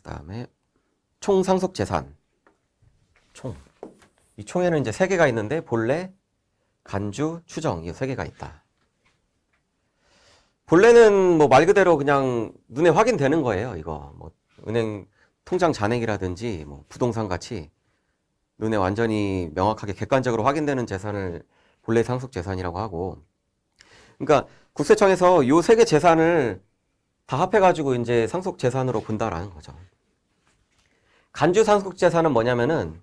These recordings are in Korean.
그다음에 총 상속 재산. 이 총에는 이제 3개가 있는데 본래, 간주, 추정 이 3개가 있다. 본래는 뭐 말 그대로 그냥 눈에 확인되는 거예요. 이거 뭐 은행 통장 잔액이라든지 뭐 부동산 가치 눈에 완전히 명확하게 객관적으로 확인되는 재산을 본래 상속 재산이라고 하고, 그러니까 국세청에서 요 3개 재산을 다 합해가지고 이제 상속 재산으로 본다라는 거죠. 간주 상속 재산은 뭐냐면은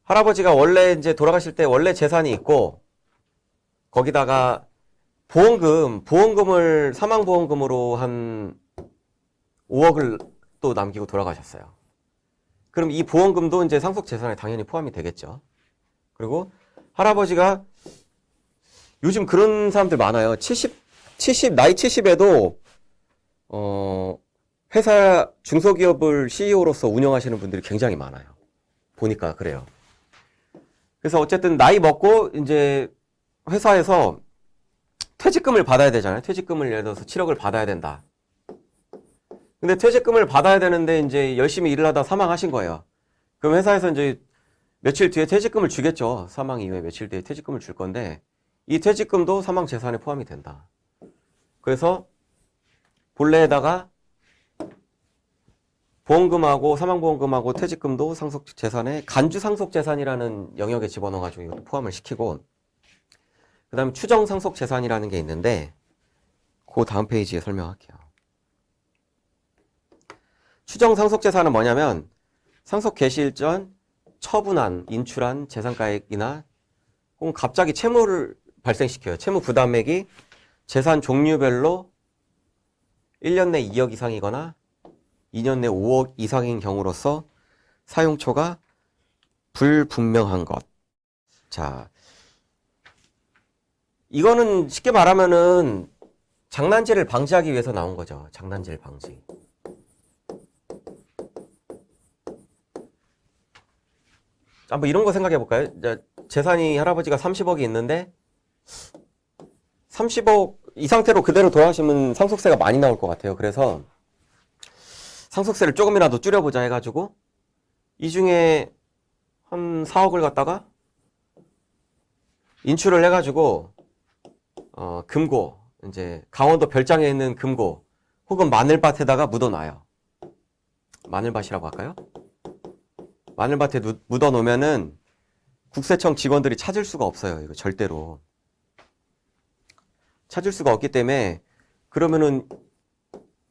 할아버지가 원래 이제 돌아가실 때 원래 재산이 있고 거기다가 보험금을 사망보험금으로 한 5억을 또 남기고 돌아가셨어요. 그럼 이 보험금도 이제 상속 재산에 당연히 포함이 되겠죠. 그리고 할아버지가 요즘 그런 사람들 많아요. 나이 70에도 회사 중소기업을 CEO로서 운영하시는 분들이 굉장히 많아요. 보니까 그래요. 그래서 어쨌든 나이 먹고 이제 회사에서 퇴직금을 받아야 되잖아요. 퇴직금을 예를 들어서 7억을 받아야 된다. 근데 퇴직금을 받아야 되는데 이제 열심히 일을 하다 사망하신 거예요. 그럼 회사에서 이제 며칠 뒤에 퇴직금을 주겠죠. 사망 이후에 며칠 뒤에 퇴직금을 줄 건데 이 퇴직금도 사망 재산에 포함이 된다. 그래서 본래에다가 보험금하고 사망보험금하고 퇴직금도 상속 재산에 간주 상속 재산이라는 영역에 집어넣어가지고 이것도 포함을 시키고, 그 다음에 추정 상속 재산이라는 게 있는데 그 다음 페이지에 설명할게요. 추정 상속 재산은 뭐냐면 상속 개시일 전 처분한, 인출한 재산가액이나 혹은 갑자기 채무를 발생시켜요. 채무 부담액이 재산 종류별로 1년 내 2억 이상이거나 2년 내 5억 이상인 경우로서 사용처가 불분명한 것. 자, 이거는 쉽게 말하면은 장난질을 방지하기 위해서 나온 거죠. 장난질 방지. 한번 이런 거 생각해 볼까요? 재산이 할아버지가 30억이 있는데 30억 이 상태로 그대로 돌아가시면 상속세가 많이 나올 것 같아요. 그래서 상속세를 조금이라도 줄여보자 해가지고 이 중에 한 4억을 갖다가 인출을 해가지고 금고, 이제 강원도 별장에 있는 금고 혹은 마늘밭에다가 묻어놔요. 마늘밭이라고 할까요? 마늘밭에 묻어놓으면은 국세청 직원들이 찾을 수가 없어요. 이거 절대로 찾을 수가 없기 때문에, 그러면은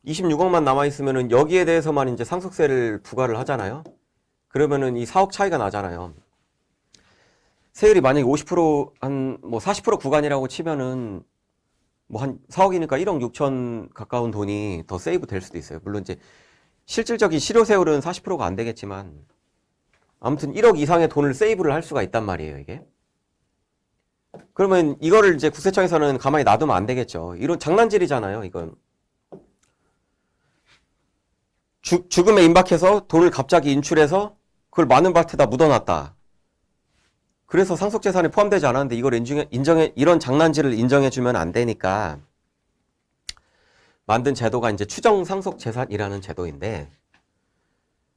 26억만 남아있으면은 여기에 대해서만 이제 상속세를 부과를 하잖아요. 그러면은 이 4억 차이가 나잖아요. 세율이 만약에 50% 한 뭐 40% 구간이라고 치면은 뭐 한 4억이니까 1억 6천 가까운 돈이 더 세이브 될 수도 있어요. 물론 이제 실질적인 실효세율은 40%가 안 되겠지만 아무튼 1억 이상의 돈을 세이브를 할 수가 있단 말이에요, 이게. 그러면 이거를 이제 국세청에서는 가만히 놔두면 안 되겠죠. 이런 장난질이잖아요, 이건. 죽음에 임박해서 돈을 갑자기 인출해서 그걸 마늘밭에다 묻어놨다. 그래서 상속재산에 포함되지 않았는데 이걸 이런 장난질을 인정해주면 안 되니까 만든 제도가 이제 추정 상속재산이라는 제도인데,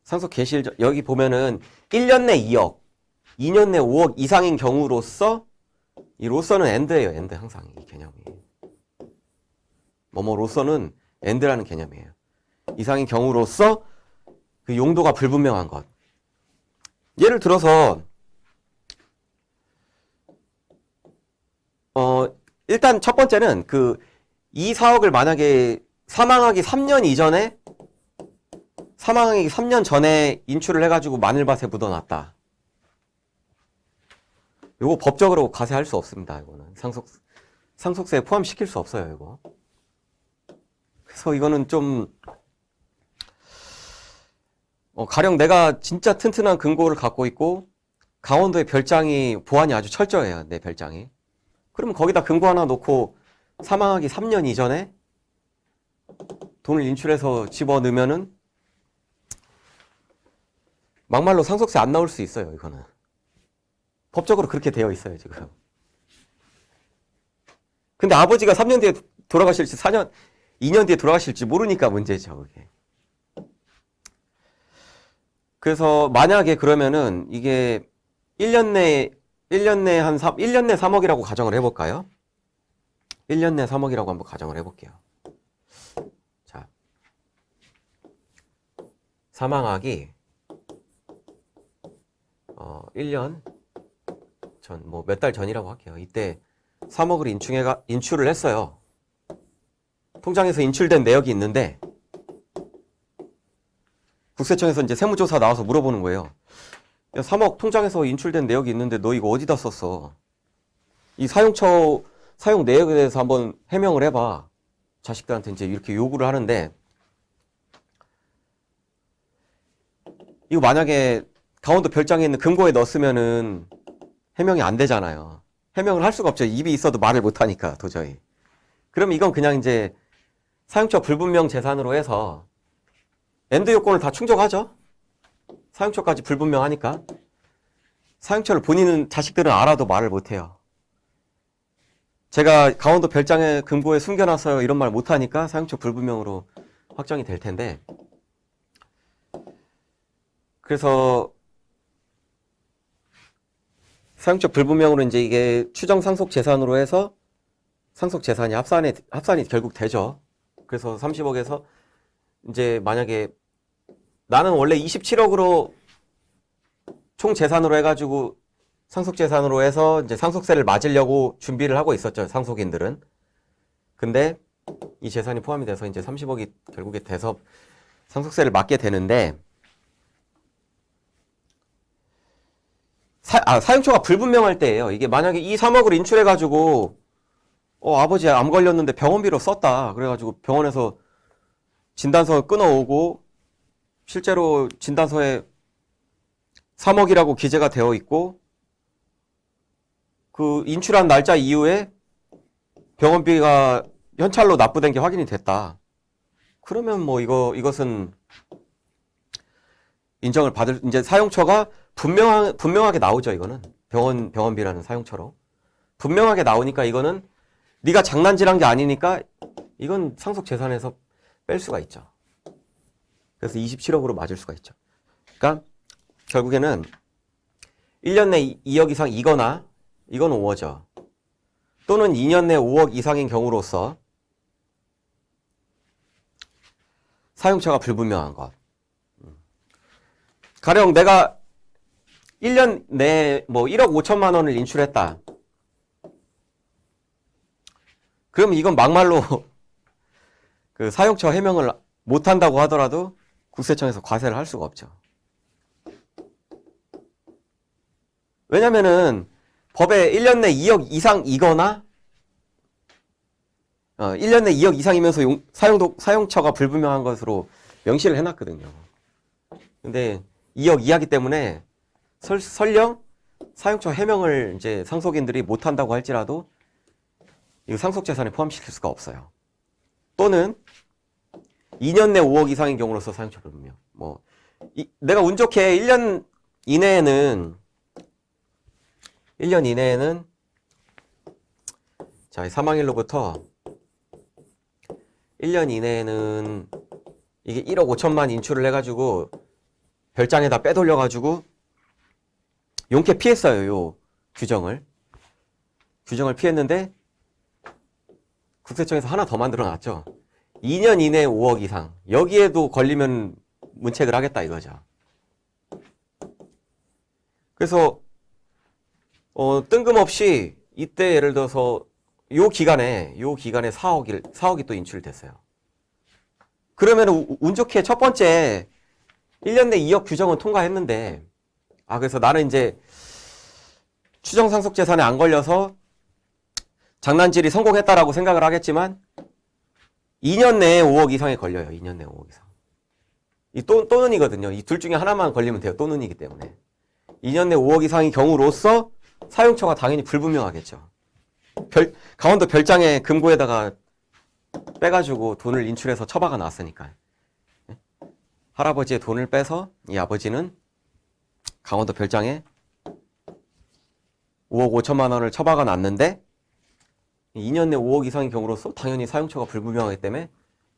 상속 개시일 여기 보면은 1년 내 2억, 2년 내 5억 이상인 경우로서, 이 로서는 엔드예요. 엔드 항상 이 개념이. 로서는 엔드라는 개념이에요. 이상인 경우로서 그 용도가 불분명한 것. 예를 들어서 일단 첫 번째는 이 4억을 만약에 사망하기 3년 전에 인출을 해가지고 마늘밭에 묻어놨다. 요거 법적으로 과세할 수 없습니다. 이거는 상속세에 포함시킬 수 없어요. 이거. 그래서 이거는 좀 가령 내가 진짜 튼튼한 금고를 갖고 있고 강원도의 별장이 보안이 아주 철저해요. 내 별장이. 그러면 거기다 금고 하나 놓고 사망하기 3년 이전에 돈을 인출해서 집어넣으면은 막말로 상속세 안 나올 수 있어요. 이거는 법적으로 그렇게 되어 있어요, 지금. 근데 아버지가 3년 뒤에 돌아가실지 4년, 2년 뒤에 돌아가실지 모르니까 문제죠, 그게. 그래서 만약에 그러면은 이게 1년 내 1년 내 3억이라고 가정을 해볼까요? 1년 내 3억이라고 한번 가정을 해볼게요. 자, 사망학이 1년 전, 뭐 몇 달 전이라고 할게요. 이때 3억을 인출을 했어요. 통장에서 인출된 내역이 있는데 국세청에서 이제 세무조사 나와서 물어보는 거예요. 야, 3억 통장에서 인출된 내역이 있는데 너 이거 어디다 썼어? 이 사용 내역에 대해서 한번 해명을 해봐. 자식들한테 이제 이렇게 요구를 하는데, 이거 만약에 강원도 별장에 있는 금고에 넣었으면은 해명이 안 되잖아요. 해명을 할 수가 없죠. 입이 있어도 말을 못 하니까 도저히. 그럼 이건 그냥 이제 사용처 불분명 재산으로 해서 엔드 요건을 다 충족하죠. 사용처까지 불분명하니까. 사용처를 본인은 자식들은 알아도 말을 못 해요. 제가 강원도 별장에 금고에 숨겨놨어요 이런 말 못하니까 사용처 불분명으로 확정이 될 텐데, 그래서 사용처 불분명으로 이제 이게 추정 상속 재산으로 해서 상속 재산이 합산이 결국 되죠. 그래서 30억에서 이제 만약에 나는 원래 27억으로 총 재산으로 해가지고 상속 재산으로 해서 이제 상속세를 맞으려고 준비를 하고 있었죠, 상속인들은. 근데 이 재산이 포함이 돼서 이제 30억이 결국에 돼서 상속세를 맞게 되는데, 사용처가 불분명할 때예요. 이게 만약에 이 3억을 인출해가지고 아버지 암 걸렸는데 병원비로 썼다. 그래가지고 병원에서 진단서 끊어오고 실제로 진단서에 3억이라고 기재가 되어 있고 그 인출한 날짜 이후에 병원비가 현찰로 납부된 게 확인이 됐다. 그러면 뭐 이것은 인정을 받을, 이제 사용처가 분명하게 나오죠. 이거는 병원비라는 사용처로 분명하게 나오니까 이거는 네가 장난질한 게 아니니까 이건 상속 재산에서 뺄 수가 있죠. 그래서 27억으로 맞을 수가 있죠. 그러니까 결국에는 1년 내 2억 이상 이거나 이건 5어죠. 또는 2년 내 5억 이상인 경우로서 사용처가 불분명한 것. 가령 내가 1년 내에 뭐 1억 5천만 원을 인출했다. 그러면 이건 막말로 그 사용처 해명을 못한다고 하더라도 국세청에서 과세를 할 수가 없죠. 왜냐면은 법에 1년 내 2억 이상이거나 1년 내 2억 이상이면서 사용처가 불분명한 것으로 명시를 해놨거든요. 근데 2억 이하기 때문에 설령 사용처 해명을 이제 상속인들이 못한다고 할지라도 이거 상속재산에 포함시킬 수가 없어요. 또는 2년 내 5억 이상인 경우로서 사용처 불분명. 내가 운 좋게 1년 이내에는 자, 사망일로부터 1년 이내에는 이게 1억 5천만 인출을 해가지고 별장에다 빼돌려가지고 용케 피했어요. 요 규정을 피했는데 국세청에서 하나 더 만들어놨죠. 2년 이내에 5억 이상. 여기에도 걸리면 문책을 하겠다 이거죠. 그래서 뜬금없이 이때 예를 들어서 요 기간에 4억이 또 인출됐어요. 그러면 운 좋게 첫 번째 1년 내 2억 규정은 통과했는데, 그래서 나는 이제 추정 상속 재산에 안 걸려서 장난질이 성공했다라고 생각을 하겠지만 2년 내에 5억 이상에 걸려요. 2년 내에 5억 이상. 이 또는이거든요. 이 둘 중에 하나만 걸리면 돼요. 또는이기 때문에. 2년 내 5억 이상의 경우로서 사용처가 당연히 불분명하겠죠. 강원도 별장에 금고에다가 빼가지고 돈을 인출해서 처박아 놨으니까. 할아버지의 돈을 빼서 이 아버지는 강원도 별장에 5억 5천만 원을 처박아 놨는데 2년 내 5억 이상의 경우로서 당연히 사용처가 불분명하기 때문에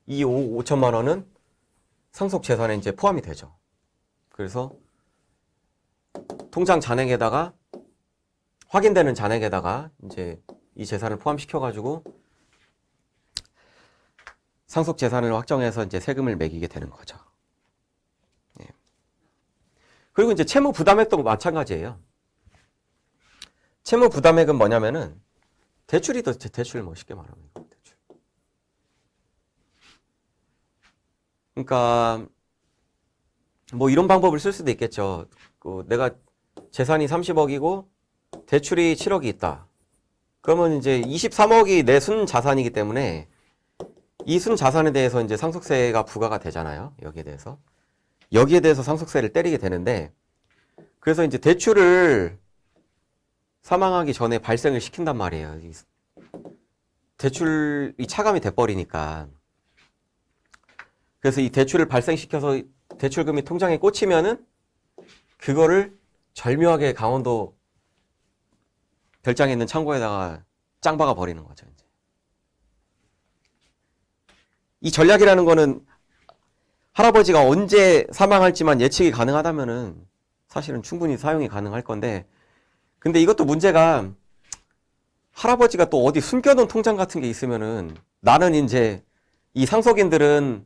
이 5천만 원은 상속 재산에 이제 포함이 되죠. 그래서 통장 잔액에다가 확인되는 잔액에다가 이제 이 재산을 포함시켜가지고 상속 재산을 확정해서 이제 세금을 매기게 되는 거죠. 예. 그리고 이제 채무 부담액도 마찬가지예요. 채무 부담액은 뭐냐면은 대출이죠. 대출 뭐 쉽게 말하면 대출. 그러니까 뭐 이런 방법을 쓸 수도 있겠죠. 내가 재산이 30억이고 대출이 7억이 있다. 그러면 이제 23억이 내 순 자산이기 때문에 이 순 자산에 대해서 이제 상속세가 부과가 되잖아요. 여기에 대해서 상속세를 때리게 되는데, 그래서 이제 대출을 사망하기 전에 발생을 시킨단 말이에요. 대출이 차감이 돼버리니까. 그래서 이 대출을 발생시켜서 대출금이 통장에 꽂히면은 그거를 절묘하게 강원도 별장에 있는 창고에다가 짱 박아 버리는 거죠. 이제. 이 전략이라는 거는 할아버지가 언제 사망할지만 예측이 가능하다면은 사실은 충분히 사용이 가능할 건데, 근데 이것도 문제가 할아버지가 또 어디 숨겨놓은 통장 같은 게 있으면은 나는 이제 이 상속인들은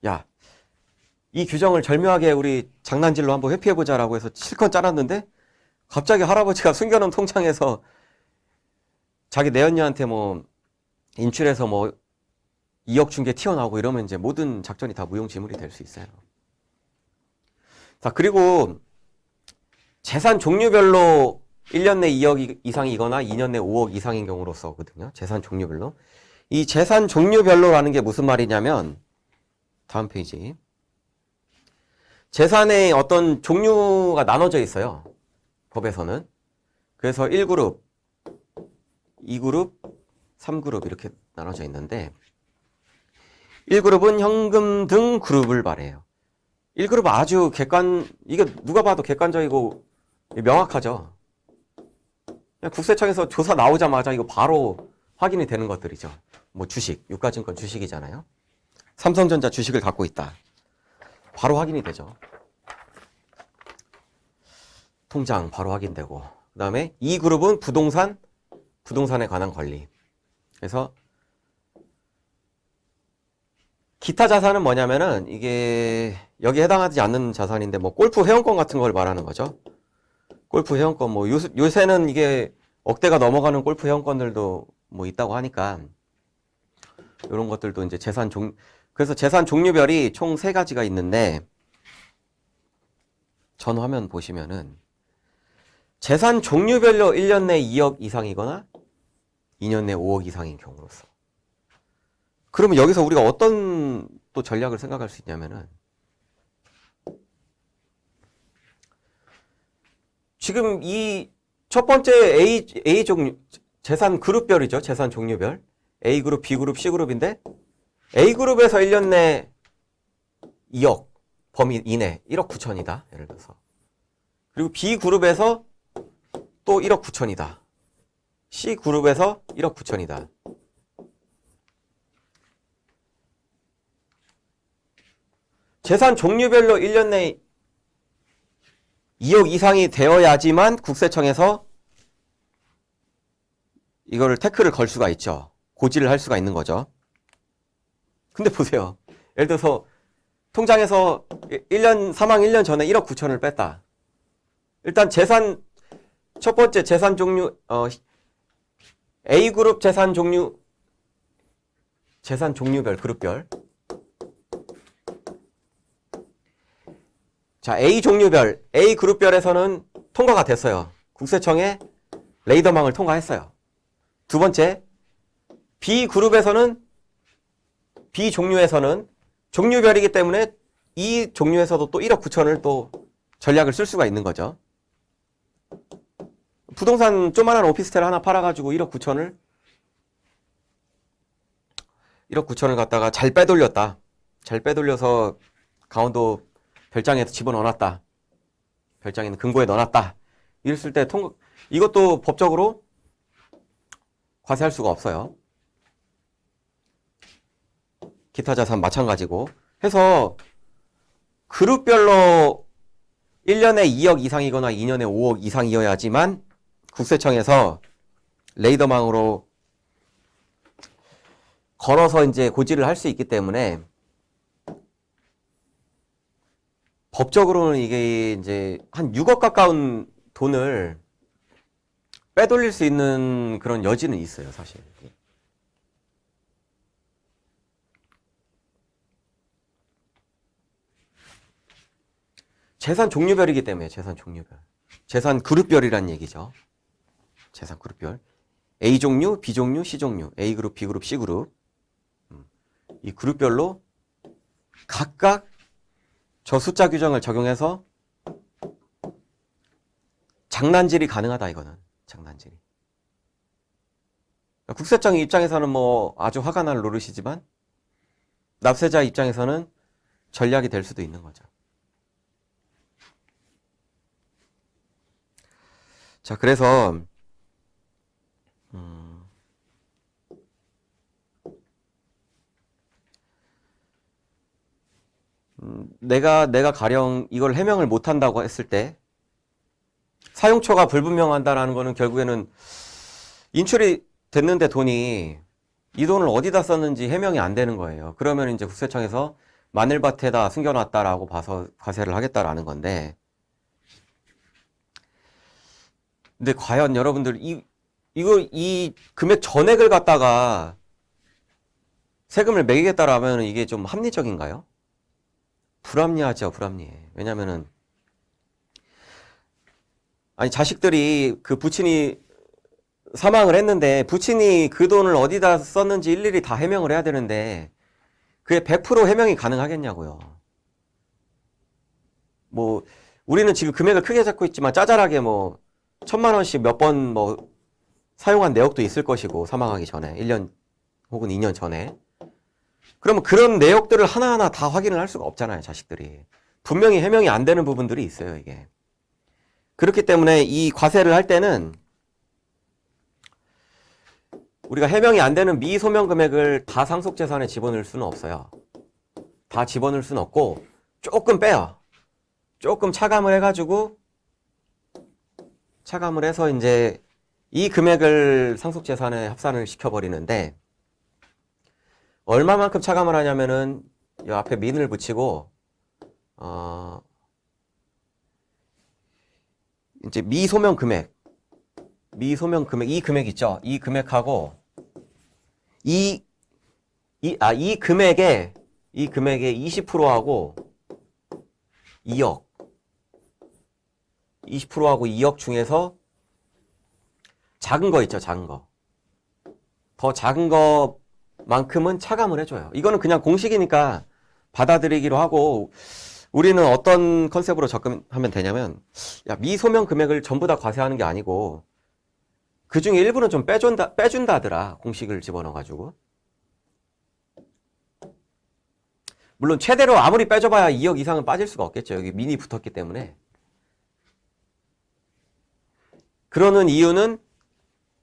야, 이 규정을 절묘하게 우리 장난질로 한번 회피해보자라고 해서 실컷 짜놨는데 갑자기 할아버지가 숨겨놓은 통장에서 자기 내연녀한테 뭐 인출해서 뭐 2억 준 게 튀어나오고 이러면 이제 모든 작전이 다 무용지물이 될 수 있어요. 자, 그리고 재산 종류별로 1년 내 2억 이상이거나 2년 내 5억 이상인 경우로서거든요. 재산 종류별로. 이 재산 종류별로라는 게 무슨 말이냐면, 다음 페이지. 재산의 어떤 종류가 나눠져 있어요. 법에서는. 그래서 1그룹, 2그룹, 3그룹 이렇게 나눠져 있는데, 1그룹은 현금 등 그룹을 말해요. 1그룹은 아주 이게 누가 봐도 객관적이고 명확하죠. 국세청에서 조사 나오자마자 이거 바로 확인이 되는 것들이죠. 뭐 주식, 유가증권 주식이잖아요. 삼성전자 주식을 갖고 있다. 바로 확인이 되죠. 통장 바로 확인되고. 그 다음에 2그룹은 부동산에 관한 권리. 그래서 기타 자산은 뭐냐면은 이게 여기에 해당하지 않는 자산인데 뭐 골프 회원권 같은 걸 말하는 거죠. 골프 회원권 뭐 요새는 이게 억대가 넘어가는 골프 회원권들도 뭐 있다고 하니까 이런 것들도 이제 그래서 재산 종류별이 총 3가지가 있는데, 전 화면 보시면은 재산 종류별로 1년 내 2억 이상이거나 2년 내 5억 이상인 경우로서. 그러면 여기서 우리가 어떤 또 전략을 생각할 수 있냐면은, 지금 이 첫 번째 A 종류, 재산 그룹별이죠. 재산 종류별. A그룹, B그룹, C그룹인데, A그룹에서 1년 내 2억 범위 이내 1억 9천이다. 예를 들어서. 그리고 B그룹에서 또 1억 9천이다. C그룹에서 1억 9천이다. 재산 종류별로 1년 내 2억 이상이 되어야지만 국세청에서 이거를 태클을 걸 수가 있죠. 고지를 할 수가 있는 거죠. 근데 보세요. 예를 들어서 통장에서 사망 1년 전에 1억 9천을 뺐다. 일단 첫 번째 재산 종류, A그룹 재산 종류별, 그룹별. 자, A 종류별, A 그룹별에서는 통과가 됐어요. 국세청에 레이더망을 통과했어요. 두 번째, B 그룹에서는, B 종류에서는 종류별이기 때문에 이 종류에서도 또 1억 9천을 또 전략을 쓸 수가 있는 거죠. 부동산 조그만한 오피스텔 하나 팔아가지고 1억 9천을 갖다가 잘 빼돌렸다. 잘 빼돌려서 강원도 별장에서 집어넣어놨다. 별장에 있는 금고에 넣어놨다. 이랬을 때 이것도 법적으로 과세할 수가 없어요. 기타 자산 마찬가지고 해서 그룹별로 1년에 2억 이상이거나 2년에 5억 이상이어야지만 국세청에서 레이더망으로 걸어서 이제 고지를 할 수 있기 때문에 법적으로는 이게 이제 한 6억 가까운 돈을 빼돌릴 수 있는 그런 여지는 있어요, 사실. 재산 종류별이기 때문에 재산 종류별. 재산 그룹별이란 얘기죠. 재산 그룹별. A 종류, B 종류, C 종류. A 그룹, B 그룹, C 그룹. 이 그룹별로 각각 저 숫자 규정을 적용해서 장난질이 가능하다, 이거는. 장난질이. 국세청 입장에서는 뭐 아주 화가 날 노릇이지만 납세자 입장에서는 전략이 될 수도 있는 거죠. 자, 그래서 내가 가령 이걸 해명을 못 한다고 했을 때 사용처가 불분명한다라는 거는 결국에는 인출이 됐는데 돈이 이 돈을 어디다 썼는지 해명이 안 되는 거예요. 그러면 이제 국세청에서 마늘밭에다 숨겨놨다라고 봐서 과세를 하겠다라는 건데, 근데 과연 여러분들 이 금액 전액을 갖다가 세금을 매기겠다라면 이게 좀 합리적인가요? 불합리하죠, 불합리해. 왜냐면은 아니 자식들이 그 부친이 사망을 했는데 부친이 그 돈을 어디다 썼는지 일일이 다 해명을 해야 되는데 그게 100% 해명이 가능하겠냐고요. 뭐 우리는 지금 금액을 크게 잡고 있지만 짜잘하게 뭐 1,000만 원씩 몇 번 뭐 사용한 내역도 있을 것이고, 사망하기 전에 1년 혹은 2년 전에. 그러면 그런 내역들을 하나하나 다 확인을 할 수가 없잖아요, 자식들이. 분명히 해명이 안 되는 부분들이 있어요, 이게. 그렇기 때문에 이 과세를 할 때는 우리가 해명이 안 되는 미소명 금액을 다 상속재산에 집어넣을 수는 없어요. 다 집어넣을 수는 없고 조금 빼요. 조금 차감을 해가지고 차감을 해서 이제 이 금액을 상속재산에 합산을 시켜버리는데, 얼마만큼 차감을 하냐면은 이 앞에 민을 붙이고 이제 미소명 금액 이 금액 있죠? 이 금액하고 이 금액의 20%하고 2억 20%하고 2억 중에서 작은 거 있죠, 작은 거. 더 작은 거만큼은 차감을 해줘요. 이거는 그냥 공식이니까 받아들이기로 하고, 우리는 어떤 컨셉으로 접근하면 되냐면, 야, 미소명 금액을 전부 다 과세하는 게 아니고 그 중에 일부는 좀 빼준다더라, 공식을 집어넣어가지고. 물론 최대로 아무리 빼줘봐야 2억 이상은 빠질 수가 없겠죠. 여기 민이 붙었기 때문에. 그러는 이유는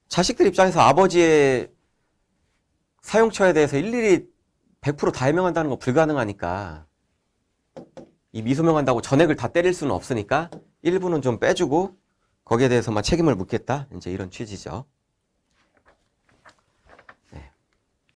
자식들 입장에서 아버지의 사용처에 대해서 일일이 100% 다 해명한다는 거 불가능하니까, 이 미소명한다고 전액을 다 때릴 수는 없으니까 일부는 좀 빼주고 거기에 대해서만 책임을 묻겠다, 이제 이런 취지죠.